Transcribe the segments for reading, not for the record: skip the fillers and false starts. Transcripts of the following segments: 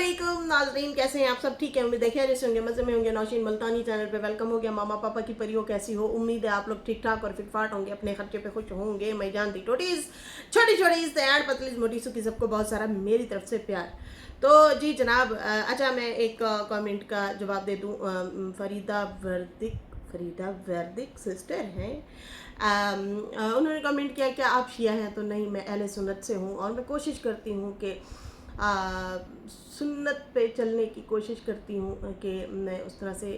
वालेकुम नाज़रीन, कैसे हैं आप सब? ठीक है, उम्मीद है जैसे होंगे, मज़े में होंगे। नौशीन मुल्तानी चैनल पे वेलकम हो गया। मामा पापा की परियों कैसी हो? उम्मीद है आप लोग ठीक ठाक और फिटफाट होंगे, अपने खर्चे पे खुश होंगे। मैं जानती टोटीज छोटी छोटी तैयार पतली मोटी सुखी सबको बहुत सारा मेरी तरफ से प्यार। तो जी जनाब, अच्छा मैं एक कमेंट का जवाब दे दूँ। फरीदा वर्दिक सिस्टर हैं। उन्होंने कमेंट किया कि आप शिया हैं। तो नहीं, मैं अहले सुन्नत से हूँ और मैं कोशिश करती हूँ कि सुन्नत पे चलने की कोशिश करती हूँ कि मैं उस तरह से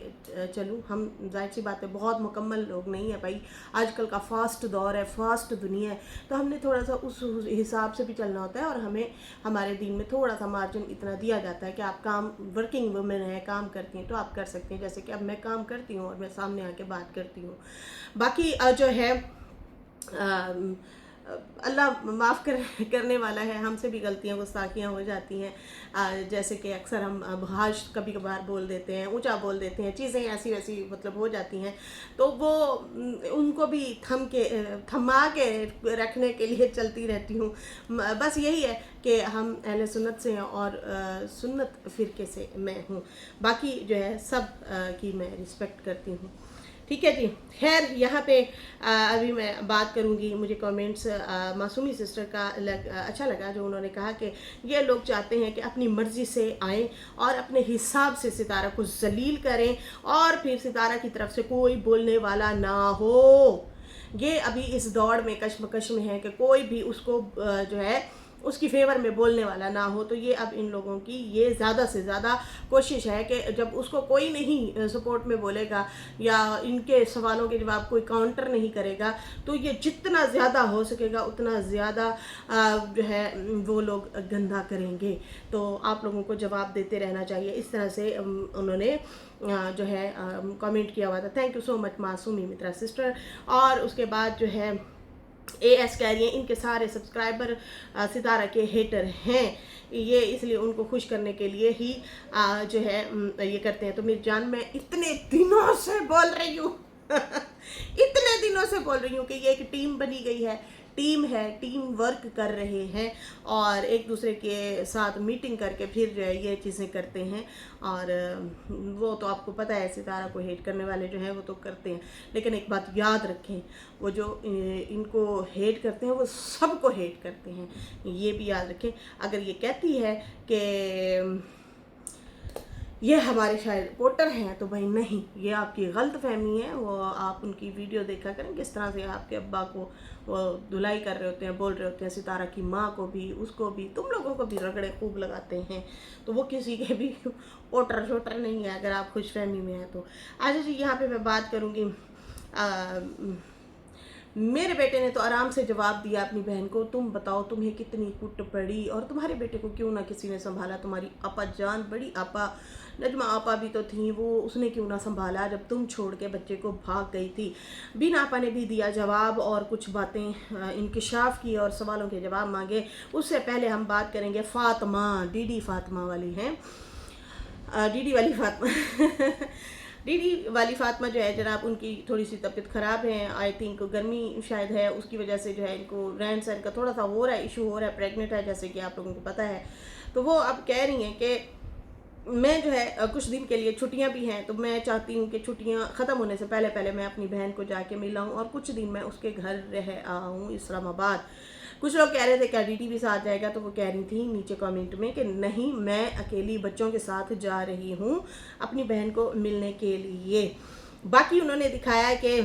चलूँ। हम जाहिर सी बात है बहुत मुकम्मल लोग नहीं है भाई। आजकल का फास्ट दौर है, फास्ट दुनिया है, तो हमने थोड़ा सा उस हिसाब से भी चलना होता है। और हमें हमारे दीन में थोड़ा सा मार्जिन इतना दिया जाता है कि आप काम, वर्किंग वुमेन है, काम करती हैं तो आप कर सकते हैं। जैसे कि अब मैं काम करती हूँ और मैं सामने आके बात करती हूँ। बाकी जो है अल्लाह माफ़ करने वाला है। हमसे भी गलतियाँ गुस्ताखियाँ हो जाती हैं। जैसे कि अक्सर हम हाश कभी कभार बोल देते हैं, ऊंचा बोल देते हैं, चीज़ें ऐसी वैसी मतलब हो जाती हैं। तो वो उनको भी थमा के रखने के लिए चलती रहती हूँ। बस यही है कि हम अहले सुन्नत से हैं और सुन्नत फ़िरके से मैं हूँ। बाकी जो है सब की मैं रिस्पेक्ट करती हूँ। ठीक है जी। खैर यहाँ पे अभी मैं बात करूँगी। मुझे कमेंट्स मासूमी सिस्टर का अच्छा लगा, जो उन्होंने कहा कि ये लोग चाहते हैं कि अपनी मर्ज़ी से आएँ और अपने हिसाब से सितारा को जलील करें और फिर सितारा की तरफ से कोई बोलने वाला ना हो। ये अभी इस दौड़ में कश्मकश में है कि कोई भी उसको जो है उसकी फेवर में बोलने वाला ना हो। तो ये अब इन लोगों की ये ज़्यादा से ज़्यादा कोशिश है कि जब उसको कोई नहीं सपोर्ट में बोलेगा या इनके सवालों के जवाब कोई काउंटर नहीं करेगा, तो ये जितना ज़्यादा हो सकेगा उतना ज़्यादा जो है वो लोग गंदा करेंगे। तो आप लोगों को जवाब देते रहना चाहिए। इस तरह से उन्होंने जो है कमेंट किया हुआ था। Thank you so much Masumi Mitra sister. और उसके बाद जो है AS कह रही हैं इनके सारे सब्सक्राइबर सितारा के हेटर हैं, ये इसलिए उनको खुश करने के लिए ही जो है ये करते हैं। तो मेरी जान, मैं इतने दिनों से बोल रही हूँ इतने दिनों से बोल रही हूँ कि ये एक टीम बनी गई है, टीम है, टीम वर्क कर रहे हैं और एक दूसरे के साथ मीटिंग करके फिर जो है ये चीज़ें करते हैं। और वो तो आपको पता है, सितारा को हेट करने वाले जो हैं वो तो करते हैं, लेकिन एक बात याद रखें, वो जो इनको हेट करते हैं वो सबको हेट करते हैं, ये भी याद रखें। अगर ये कहती है कि ये हमारे शायद रिपोर्टर हैं, तो भाई नहीं, ये आपकी गलत फहमी है। वो आप उनकी वीडियो देखा करें, किस तरह से आपके अब्बा को वो धुलाई कर रहे होते हैं, बोल रहे होते हैं, सितारा की माँ को भी, उसको भी, तुम लोगों को भी रगड़े खूब लगाते हैं। तो वो किसी के भी पोटर शोटर नहीं है, अगर आप खुश फहमी में हैं तो। अच्छा जी, यहाँ पे मैं बात करूँगी। मेरे बेटे ने तो आराम से जवाब दिया अपनी बहन को, तुम बताओ तुम्हें कितनी कुट पड़ी और तुम्हारे बेटे को क्यों ना किसी ने संभाला। तुम्हारी आपा जान, बड़ी आपा नजमा आपा भी तो थी, वो उसने क्यों ना संभाला जब तुम छोड़ के बच्चे को भाग गई थी। बीना आपा ने भी दिया जवाब और कुछ बातें इंकिशाफ की और सवालों के जवाब मांगे। उससे पहले हम बात करेंगे फातिमा, डीडी फातिमा वाली हैं, डीडी वाली फातिमा डीडी वाली फातिमा जो है जनाब, उनकी थोड़ी सी तबीयत ख़राब है। आई थिंक गर्मी शायद है, उसकी वजह से जो है इनको रहन सहन का थोड़ा सा हो रहा है, इशू हो रहा है। प्रेग्नेंट है जैसे कि आप लोगों को पता है। तो वो अब कह रही हैं कि मैं जो है कुछ दिन के लिए, छुट्टियां भी हैं, तो मैं चाहती हूँ कि छुट्टियां ख़त्म होने से पहले पहले मैं अपनी बहन को जाके मिलाऊँ और कुछ दिन मैं उसके घर रह आऊँ इस्लामाबाद। कुछ लोग कह रहे थे क्या डीडी भी साथ जाएगा, तो वो कह रही थी नीचे कमेंट में कि नहीं, मैं अकेली बच्चों के साथ जा रही हूँ अपनी बहन को मिलने के लिए। बाकी उन्होंने दिखाया कि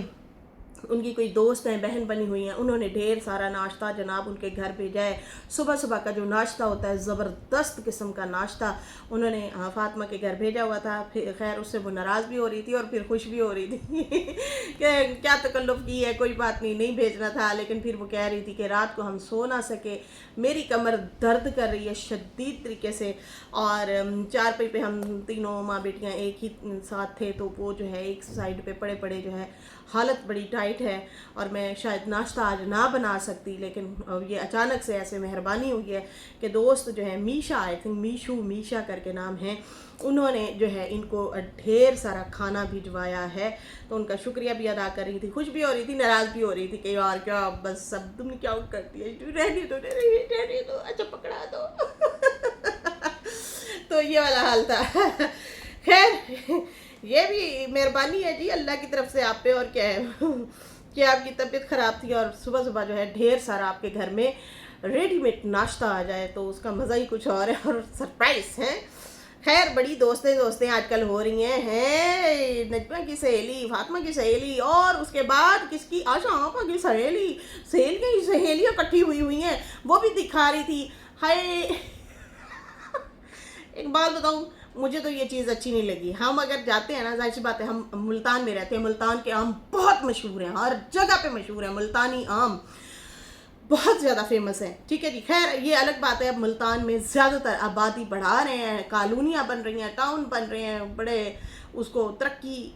उनकी कोई दोस्त हैं, बहन बनी हुई हैं, उन्होंने ढेर सारा नाश्ता जनाब उनके घर भेजा है। सुबह सुबह का जो नाश्ता होता है, ज़बरदस्त किस्म का नाश्ता उन्होंने फातिमा के घर भेजा हुआ था। फिर खैर उससे वो नाराज़ भी हो रही थी और फिर खुश भी हो रही थी कि क्या तकल्लुफ़ की है, कोई बात नहीं, नहीं भेजना था। लेकिन फिर वो कह रही थी कि रात को हम सो ना सके, मेरी कमर दर्द कर रही है शदीद तरीके से, और चारपाई पे हम तीनों माँ बेटियाँ एक ही साथ थे, तो वो जो है एक साइड पे पड़े पड़े जो है हालत बड़ी टाइट है और मैं शायद नाश्ता आज ना बना सकती। लेकिन ये अचानक से ऐसे मेहरबानी हुई है कि दोस्त जो है मीशा, आई थिंक मीशा करके नाम है, उन्होंने जो है इनको ढेर सारा खाना भिजवाया है। तो उनका शुक्रिया भी अदा कर रही थी, खुश भी हो रही थी, नाराज़ भी हो रही थी कि यार क्या बस सब तुमने क्या कर दिया, रहने दो, अच्छा पकड़ा दो तो तो ये वाला हाल था। खैर ये भी मेहरबानी है जी अल्लाह की तरफ से आप पे, और क्या है कि आपकी तबीयत ख़राब थी और सुबह सुबह जो है ढेर सारा आपके घर में रेडीमेड नाश्ता आ जाए तो उसका मज़ा ही कुछ और है, और सरप्राइज है। खैर बड़ी दोस्तें आजकल हो रही हैं नजमा की सहेली, फातिमा की सहेली, और उसके बाद किसकी, आशा आपा की सहेलियाँ ही सहेलियाँ इकट्ठी हुई हैं, वो भी दिखा रही थी। हाय एक बात बताऊं, मुझे तो ये चीज़ अच्छी नहीं लगी। हम अगर जाते हैं ना, जाहिर सी बात है, हम मुल्तान में रहते हैं, मुल्तान के आम बहुत मशहूर हैं, हर जगह पे मशहूर है, मुल्तानी आम बहुत ज़्यादा फेमस है। ठीक है जी, खैर ये अलग बात है। अब मुल्तान में ज़्यादातर आबादी बढ़ा रहे हैं, कॉलोनियाँ बन रही हैं, टाउन बन रहे हैं, बड़े उसको तरक्की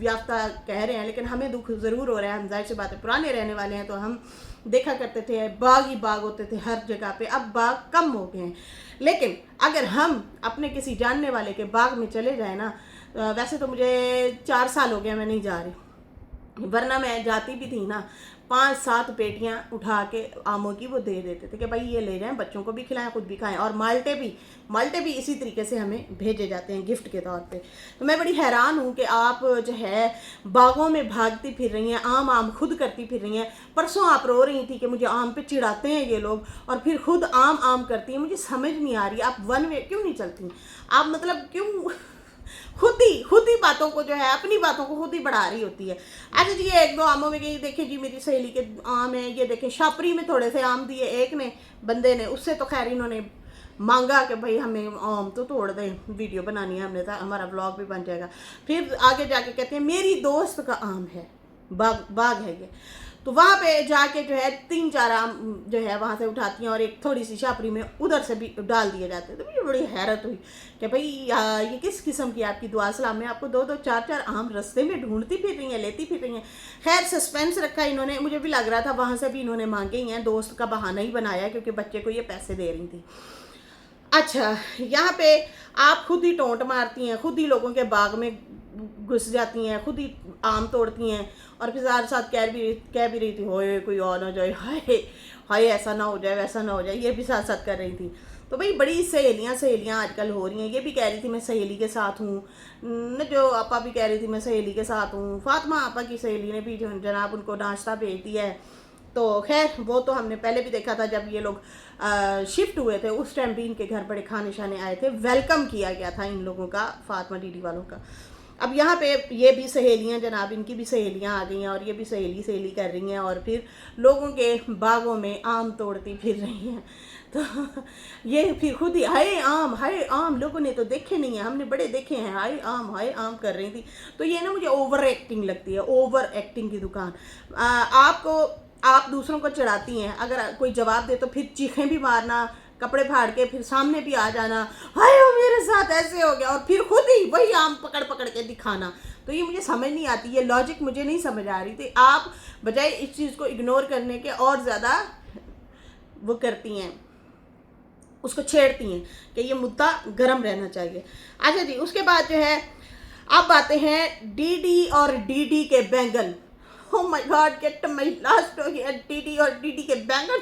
याफ्ता कह रहे हैं, लेकिन हमें दुख ज़रूर हो रहा है। हम जाहिर सी बात है पुराने रहने वाले हैं, तो हम देखा करते थे बाग ही बाग होते थे हर जगह पे, अब बाग कम हो गए हैं। लेकिन अगर हम अपने किसी जानने वाले के बाग में चले जाए ना, वैसे तो मुझे 4 साल हो गया मैं नहीं जा रही, वरना मैं जाती भी थी ना, 5-7 पेटियां उठा के आमों की वो दे देते थे कि भाई ये ले जाएं, बच्चों को भी खिलाएं, खुद भी खाएं। और माल्टे भी इसी तरीके से हमें भेजे जाते हैं गिफ्ट के तौर पे। तो मैं बड़ी हैरान हूँ कि आप जो है बागों में भागती फिर रही हैं, आम खुद करती फिर रही हैं। परसों आप रो रही थी कि मुझे आम पे चिढ़ाते हैं ये लोग, और फिर खुद आम करती हैं। मुझे समझ नहीं आ रही, आप वन वे क्यों नहीं चलती? आप मतलब क्यों खुद ही बातों को जो है, अपनी बातों को खुद ही बढ़ा रही होती है। अच्छा जी, ये 1-2 आमों में गई, देखिए जी मेरी सहेली के आम है, ये देखें शापरी में थोड़े से आम दिए एक ने बंदे ने, उससे तो खैर इन्होंने मांगा कि भाई हमें आम तो तोड़ दें, वीडियो बनानी है हमने, था हमारा ब्लॉग भी बन जाएगा। फिर आगे जाके कहते हैं मेरी दोस्त का आम है, बाग है ये, तो वहाँ पे जाके जो है 3-4 आम जो है वहाँ से उठाती हैं, और एक थोड़ी सी छापरी में उधर से भी डाल दिए जाते हैं। तो मुझे बड़ी हैरत हुई कि भाई ये किस किस्म की आपकी दुआ सलाम में आपको 2-2 4-4 आम रास्ते में ढूंढती फिर रही हैं, लेती फिर रही हैं। खैर सस्पेंस रखा इन्होंने, मुझे भी लग रहा था वहाँ से भी इन्होंने मांगे ही हैं, दोस्त का बहाना ही बनाया क्योंकि बच्चे को ये पैसे दे रही थी। अच्छा, यहाँ पे आप खुद ही टोंट मारती हैं, खुद ही लोगों के बाग में घुस जाती हैं, खुद ही आम तोड़ती हैं, और फिर साथ साथ कह भी रही थी होए कोई और ना जाए, हाय हाय ऐसा ना हो जाए वैसा ना हो जाए, ये भी साथ साथ कर रही थी। तो भाई बड़ी सहेलियाँ आजकल हो रही हैं। ये भी कह रही थी मैं सहेली के साथ हूँ, न जो आपा भी कह रही थी मैं सहेली के साथ हूँ, फातिमा आपा की सहेली ने भी जनाब उनको नाश्ता भेज दिया है। तो खैर वो तो हमने पहले भी देखा था, जब ये लोग शिफ्ट हुए थे उस टाइम भी इनके घर बड़े खाने शाने आए थे, वेलकम किया गया था इन लोगों का, फातिमा डीडी वालों का। अब यहाँ पे ये भी सहेलियाँ जनाब, इनकी भी सहेलियाँ आ गई हैं, और ये भी सहेली कर रही हैं, और फिर लोगों के बागों में आम तोड़ती फिर रही हैं। तो ये फिर खुद ही हाय आम लोगों ने तो देखे नहीं है, हमने बड़े देखे हैं, हाय आम कर रही थी। तो ये ना मुझे ओवर एक्टिंग लगती है, ओवर एक्टिंग की दुकान। आप दूसरों को चढ़ाती हैं, अगर कोई जवाब दे तो फिर चीखें भी मारना, कपड़े फाड़ के फिर सामने भी आ जाना, हाय वो मेरे साथ ऐसे हो गया, और फिर खुद ही वही आम पकड़ के दिखाना। तो ये मुझे समझ नहीं आती, ये लॉजिक मुझे नहीं समझ आ रही थी। आप बजाय इस चीज़ को इग्नोर करने के और ज़्यादा वो करती हैं, उसको छेड़ती हैं कि ये मुद्दा गर्म रहना चाहिए। अच्छा जी, उसके बाद जो है अब आते हैं डीडी और डीडी के बैंगन। Oh my God, get to my last story at DD और डीडी के बैंगन।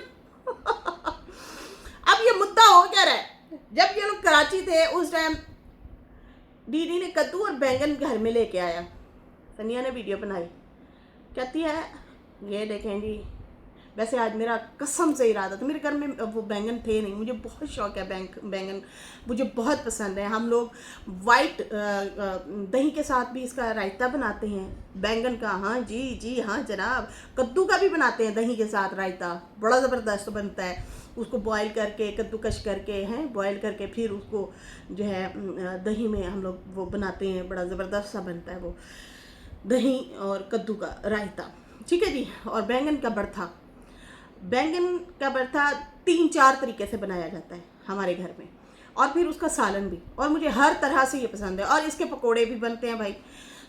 अब ये मुद्दा हो क्या रहा है? जब ये लोग कराची थे उस टाइम डीडी ने कद्दू और बैंगन घर में लेके आया, सनिया ने वीडियो बनाई, कहती है ये देखें जी, वैसे आज मेरा कसम से इरादा था, मेरे घर में वो बैंगन थे नहीं, मुझे बहुत शौक है बैंगन मुझे बहुत पसंद है। हम लोग वाइट दही के साथ भी इसका रायता बनाते हैं बैंगन का, हाँ जी हाँ जनाब। कद्दू का भी बनाते हैं दही के साथ रायता, बड़ा ज़बरदस्त बनता है। उसको बॉईल करके, कद्दूकश करके हैं, बॉईल करके फिर उसको जो है दही में हम लोग वो बनाते हैं, बड़ा ज़बरदस्त सा बनता है वो दही और कद्दू का रायता। ठीक है जी। और बैंगन का भरता 3-4 तरीके से बनाया जाता है हमारे घर में, और फिर उसका सालन भी, और मुझे हर तरह से ये पसंद है। और इसके पकोड़े भी बनते हैं भाई,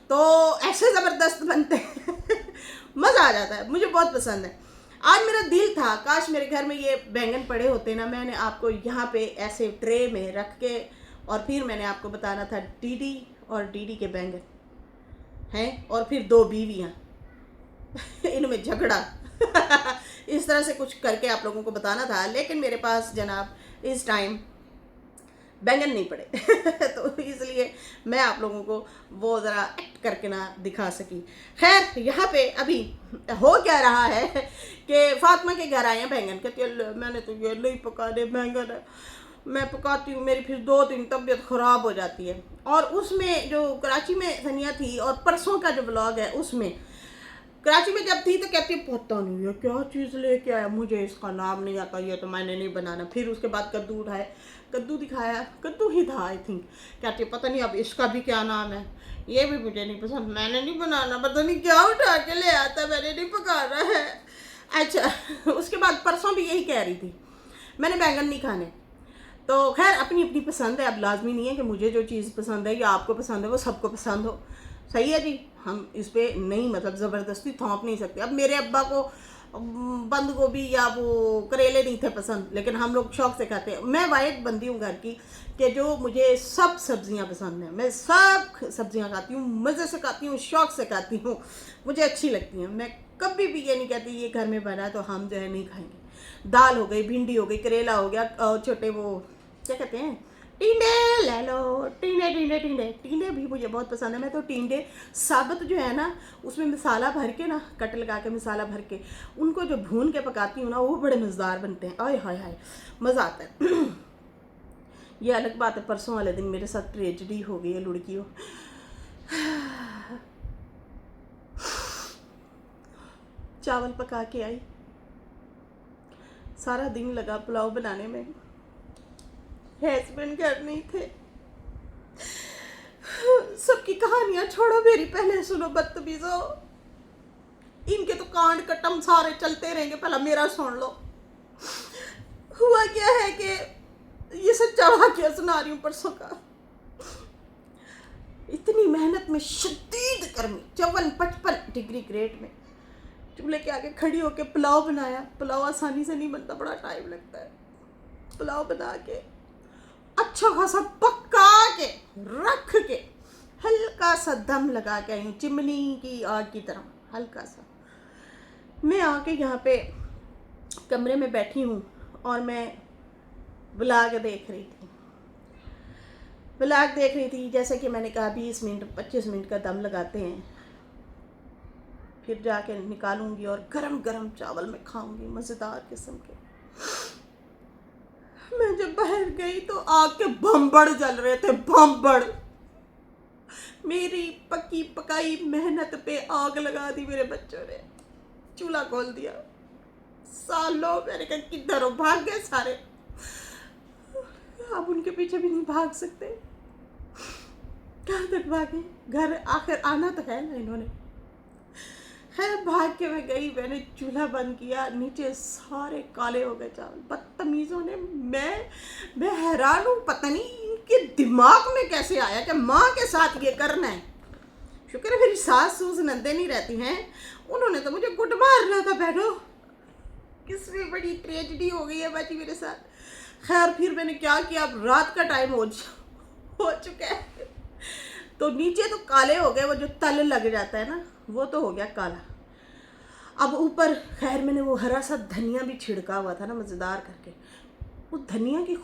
तो ऐसे ज़बरदस्त बनते हैं मज़ा आ जाता है, मुझे बहुत पसंद है। आज मेरा दिल था काश मेरे घर में ये बैंगन पड़े होते ना, मैंने आपको यहाँ पे ऐसे ट्रे में रख के, और फिर मैंने आपको बताना था डीडी और डीडी के बैंगन हैं, और फिर 2 बीवियाँ इनमें झगड़ा इस तरह से कुछ करके आप लोगों को बताना था। लेकिन मेरे पास जनाब इस टाइम बैंगन नहीं पड़े तो इसलिए मैं आप लोगों को वो ज़रा एक्ट करके ना दिखा सकी। खैर यहाँ पे अभी हो क्या रहा है कि फातिमा के घर आए हैं बैंगन, कहती है मैंने तो ये नहीं पकाने बैंगन है, मैं पकाती हूँ, मेरी फिर 2 दिन तबीयत ख़राब हो जाती है। और उसमें जो कराची में धनिया थी और परसों का जो ब्लॉग है उसमें कराची में जब थी तो कहती है पता नहीं ये क्या चीज़ लेके आया, मुझे इसका नाम नहीं आता, ये तो मैंने नहीं बनाना। फिर उसके बाद कद्दू उठाए, कद्दू दिखाया, कद्दू ही था आई थिंक, कहती है पता नहीं अब इसका भी क्या नाम है, ये भी मुझे नहीं पसंद, मैंने नहीं बनाना, पता नहीं क्या उठा के ले आता, मैंने नहीं पकाना है। अच्छा उसके बाद परसों भी यही कह रही थी मैंने बैंगन नहीं खाने। तो खैर अपनी अपनी पसंद है, अब लाजमी नहीं है कि मुझे जो चीज़ पसंद है या आपको पसंद है वो सबको पसंद हो, सही है जी, हम इस पर नहीं मतलब ज़बरदस्ती थोप नहीं सकते। अब मेरे अब्बा को बंद गोभी या वो करेले नहीं थे पसंद, लेकिन हम लोग शौक़ से खाते हैं। मैं वाहिद बंदी हूँ घर की कि जो मुझे सब सब्जियाँ पसंद हैं, मैं सब सब्जियाँ खाती हूँ, मज़े से खाती हूँ, शौक़ से खाती हूँ, मुझे अच्छी लगती हैं। मैं कभी भी ये नहीं कहती ये घर में बना तो हम जो है नहीं खाएंगे। दाल हो गई, भिंडी हो गई, करेला हो गया, छोटे वो क्या कहते हैं टिंडे ले लो, टिंडे टिंडे टिंडे टिंडे भी मुझे बहुत पसंद है। मैं तो टिंडे साबुत जो है ना उसमें मसाला भर के ना, कट लगा के मसाला भर के उनको जो भून के पकाती हूँ ना वो बड़े मज़ेदार बनते हैं, आय हाय हाय मज़ा आता है। ये अलग बात है परसों वाले दिन मेरे साथ ट्रेजेडी हो गई है लुड़कियों। चावल पका के आई, सारा दिन लगा पुलाव बनाने में, हस्बैंड घर नहीं थे। सबकी कहानियां छोड़ो, मेरी पहले सुनो बदतमीजो, इनके तो कांड कटम सारे चलते रहेंगे, पहला मेरा सुन लो। हुआ क्या है कि ये सच्चा वाकया सुना रही हूँ परसों का। इतनी मेहनत में शदीद गर्मी 54-55 डिग्री ग्रेड में चूल्हे के आगे खड़ी होके पुलाव बनाया। पुलाव आसानी से नहीं बनता, बड़ा टाइम लगता है। पुलाव बना के अच्छा खासा पका के रख के हल्का सा दम लगा के आई हूँ, चिमनी की आग की तरह हल्का सा। मैं आके यहाँ पे कमरे में बैठी हूँ और मैं ब्लॉग देख रही थी। जैसे कि मैंने कहा 20 मिनट 25 मिनट का दम लगाते हैं, फिर जाके निकालूंगी और गरम गरम चावल में खाऊंगी मज़ेदार किस्म के। मैं जब बाहर गई तो आग के भंबड़ जल रहे थे, भंबड़। मेरी पकी पकाई मेहनत पे आग लगा दी मेरे बच्चों ने, चूल्हा खोल दिया। सालों मैंने कहा किधर हो, भाग गए सारे। अब उनके पीछे भी नहीं भाग सकते, कहाँ तक भागे, घर आखिर आना तो है ना इन्होंने। खैर भाग के मैं गई, मैंने चूल्हा बंद किया, नीचे सारे काले हो गए चावल बदतमीज़ों ने। मैं हैरान हूँ, पता नहीं इनके दिमाग में कैसे आया कि माँ के साथ ये करना है। शुक्र है मेरी सास सूस नंदे नहीं रहती हैं, उन्होंने तो मुझे गुड मारना था बहनों। किसमें बड़ी ट्रेजेडी हो गई है बाजी मेरे साथ। खैर फिर मैंने क्या किया, अब रात का टाइम हो चुका है तो नीचे तो काले हो गए, वो जो तल लग जाता है ना वो तो हो गया काला। अब ऊपर खैर मैंने वो हरा सा धनिया भी छिड़का हुआ था ना मज़ेदार करके, वो धनिया की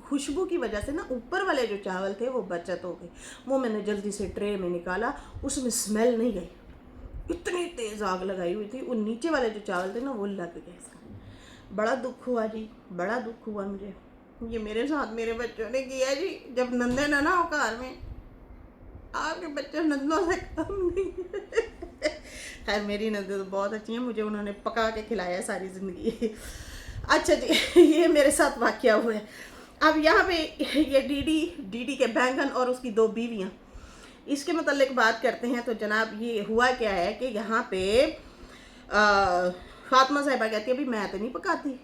खुशबू की वजह से ना ऊपर वाले जो चावल थे वो बचत हो गई। वो मैंने जल्दी से ट्रे में निकाला, उसमें स्मेल नहीं गई, इतनी तेज़ आग लगाई हुई थी। वो नीचे वाले जो चावल थे ना वो लग गए। इसका बड़ा दुख हुआ जी, बड़ा दुख हुआ मुझे। ये मेरे साथ मेरे बच्चों ने किया जी। जब नंदे ना हो घर में, आपके बच्चे नंदों से कम नहीं। खैर मेरी नंदे तो बहुत अच्छी हैं, मुझे उन्होंने पका के खिलाया सारी ज़िंदगी। अच्छा जी ये मेरे साथ वाक़या हुआ है। अब यहाँ पे ये डीडी के बैंगन और उसकी 2 बीवियाँ, इसके मतलब बात करते हैं। तो जनाब ये हुआ क्या है कि यहाँ पे फातिमा साहिबा कहती है भाई मैं तो नहीं पकाती,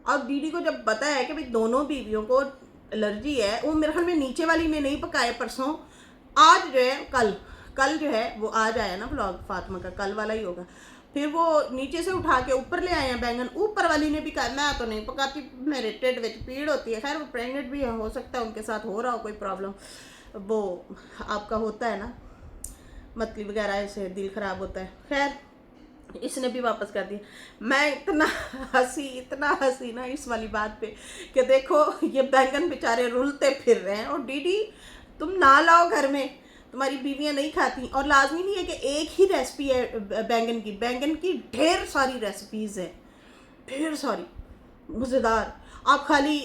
और डीडी को जब पता है कि भाई दोनों बीवियों को एलर्जी है, वो मेरे ख्याल में नीचे वाली ने नहीं पकाए परसों, आज जो है कल जो है वो आज आया ना ब्लॉग फातिमा का, कल वाला ही होगा। फिर वो नीचे से उठा के ऊपर ले आए हैं बैंगन। ऊपर वाली ने भी कहा मैं तो नहीं पकाती, मेरे टेड में पीड़ होती है। खैर वो प्रेगनेंट भी हो सकता है, उनके साथ हो रहा हो कोई प्रॉब्लम, वो आपका होता है ना मतली वगैरह, ऐसे दिल ख़राब होता है। खैर इसने भी वापस कर दिया। मैं इतना हंसी ना इस वाली बात पे कि देखो ये बैंगन बेचारे रुलते फिर रहे हैं, और दीदी तुम ना लाओ घर में, तुम्हारी बीवियां नहीं खाती। और लाजमी नहीं है कि एक ही रेसिपी है बैंगन की ढेर सारी रेसिपीज़ है, ढेर सारी मज़ेदार। आप खाली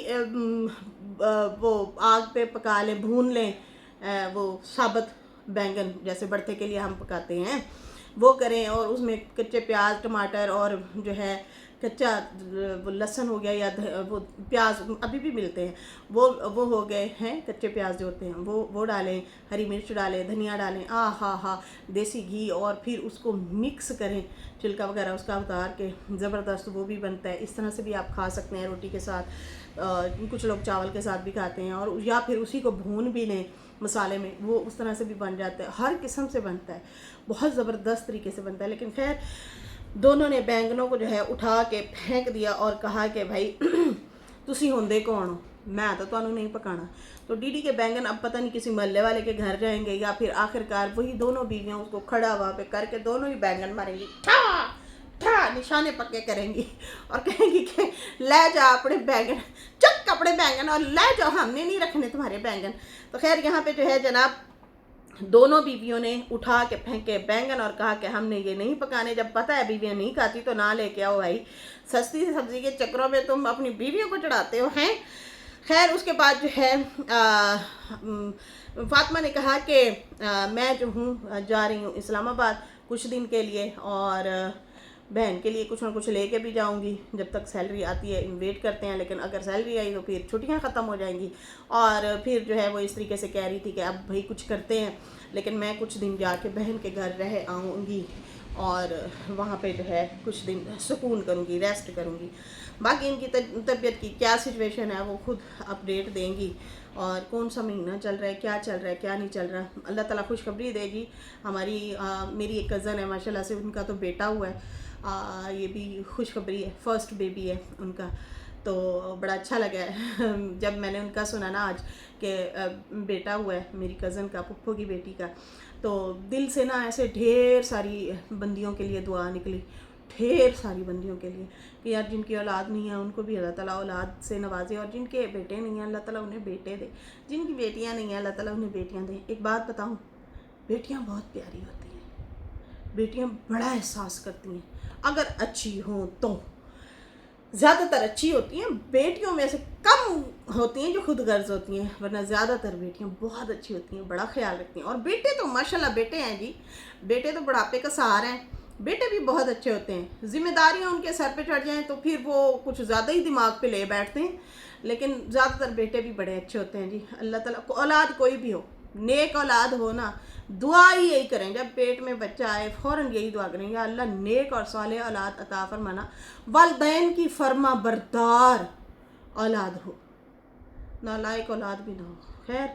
वो आग पे पका लें, भून लें, वो साबुत बैंगन जैसे भरते के लिए हम पकाते हैं वो करें, और उसमें कच्चे प्याज टमाटर और जो है कच्चा वो लहसुन हो गया, या वो प्याज अभी भी मिलते हैं, वो हो गए हैं कच्चे प्याज जो होते हैं, वो डालें, हरी मिर्च डालें, धनिया डालें, हा देसी घी, और फिर उसको मिक्स करें, छिलका वगैरह उसका उतार के, ज़बरदस्त वो भी बनता है। इस तरह से भी आप खा सकते हैं रोटी के साथ, कुछ लोग चावल के साथ भी खाते हैं, और या फिर उसी को भून भी लें मसाले में, वो उस तरह से भी बन जाता है। हर किस्म से बनता है, बहुत ज़बरदस्त तरीके से बनता है। लेकिन खैर दोनों ने बैंगनों को जो है उठा के फेंक दिया और कहा कि भाई तुसी होंदे कौन हो, मैं तो तुहानू नहीं पकाना। तो डीडी के बैंगन अब पता नहीं किसी मोहल्ले वाले के घर जाएंगे, या फिर आखिरकार वही दोनों बीवियाँ उसको खड़ा वहाँ पे करके दोनों ही बैंगन मारेंगी, ठा निशाने पक्के करेंगी, और कहेंगी कि ले जा अपने बैंगन, चक अपने बैंगन और ले जाओ, हमने नहीं रखने तुम्हारे बैंगन। तो खैर यहाँ पे जो है जनाब दोनों बीवियों ने उठा के फेंके बैंगन और कहा कि हमने ये नहीं पकाने। जब पता है बीवियाँ नहीं खाती तो ना लेके आओ भाई, सस्ती सब्जी के चक्करों में तुम अपनी बीवियों को चढ़ाते हो हैं। खैर उसके बाद जो है फातिमा ने कहा कि मैं जो हूँ जा रही हूँ इस्लामाबाद कुछ दिन के लिए, और बहन के लिए कुछ ना कुछ लेके भी जाऊंगी जब तक सैलरी आती है, वेट करते हैं। लेकिन अगर सैलरी आई तो फिर छुट्टियां ख़त्म हो जाएंगी। और फिर जो है वो इस तरीके से कह रही थी कि अब भाई कुछ करते हैं, लेकिन मैं कुछ दिन जाके बहन के घर रह आऊँगी, और वहाँ पे जो है कुछ दिन सुकून करूँगी, रेस्ट करूँगी। बाकी इनकी तबीयत की क्या सिचुएशन है वो खुद अपडेट देंगी, और कौन सा महीना चल रहा है, क्या चल रहा है, क्या नहीं चल रहा, अल्लाह ताला खुशखबरी देगी। हमारी मेरी एक कज़न है माशाल्लाह से, उनका तो बेटा हुआ है, ये भी खुशखबरी है, फर्स्ट बेबी है उनका। तो बड़ा अच्छा लगा है जब मैंने उनका सुना ना आज कि बेटा हुआ है मेरी कज़न का, पुप्पो की बेटी का, तो दिल से ना ऐसे ढेर सारी बंदियों के लिए दुआ निकली, ढेर सारी बंदियों के लिए कि यार जिनकी औलाद नहीं है उनको भी अल्लाह ताला औलाद से नवाजे, और जिनके बेटे नहीं हैं अल्लाह ताला उन्हें बेटे दे, जिनकी बेटियां नहीं हैं अल्लाह ताला उन्हें बेटियां दे। एक बात बताऊं, बेटियां बहुत प्यारी होती हैं, बेटियां बड़ा एहसास करती हैं अगर अच्छी हों तो, ज़्यादातर अच्छी होती हैं, बेटियों में से कम होती हैं जो खुद गर्ज होती हैं, वरना ज़्यादातर बेटियां बहुत अच्छी होती हैं, बड़ा ख्याल रखती हैं। और बेटे तो माशाल्लाह बेटे हैं जी, बेटे तो बुढ़ापे का सहारा हैं, बेटे भी बहुत अच्छे होते हैं। जिम्मेदारियां उनके सर पे चढ़ जाएं तो फिर वो कुछ ज़्यादा ही दिमाग पे ले बैठते हैं, लेकिन ज़्यादातर बेटे भी बड़े अच्छे होते हैं जी। अल्लाह ताला औलाद कोई भी हो, नेक औलाद हो ना, दुआ ही यही करें, जब पेट में बच्चा आए फ़ौरन यही दुआ करें, या अल्लाह नेक और सालेह औलाद अता फरमाना, वालिदैन की फर्मा बरदार औलाद हो, नालायक औलाद भी ना हो। खैर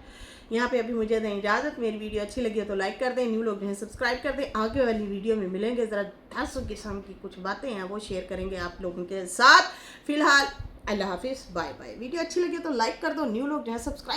यहाँ पे अभी मुझे दें इजाज़त। मेरी वीडियो अच्छी लगी है तो लाइक कर दें, न्यू लोग जो हैं सब्सक्राइब कर दें। आगे वाली वीडियो में मिलेंगे, ज़रा 10 किस्म की कुछ बातें हैं वो शेयर करेंगे आप लोगों के साथ। फ़िलहाल अल्लाह हाफिज़, बाय बाय। वीडियो अच्छी लगी तो लाइक कर दो, न्यू लोग जो हैं सब्सक्राइब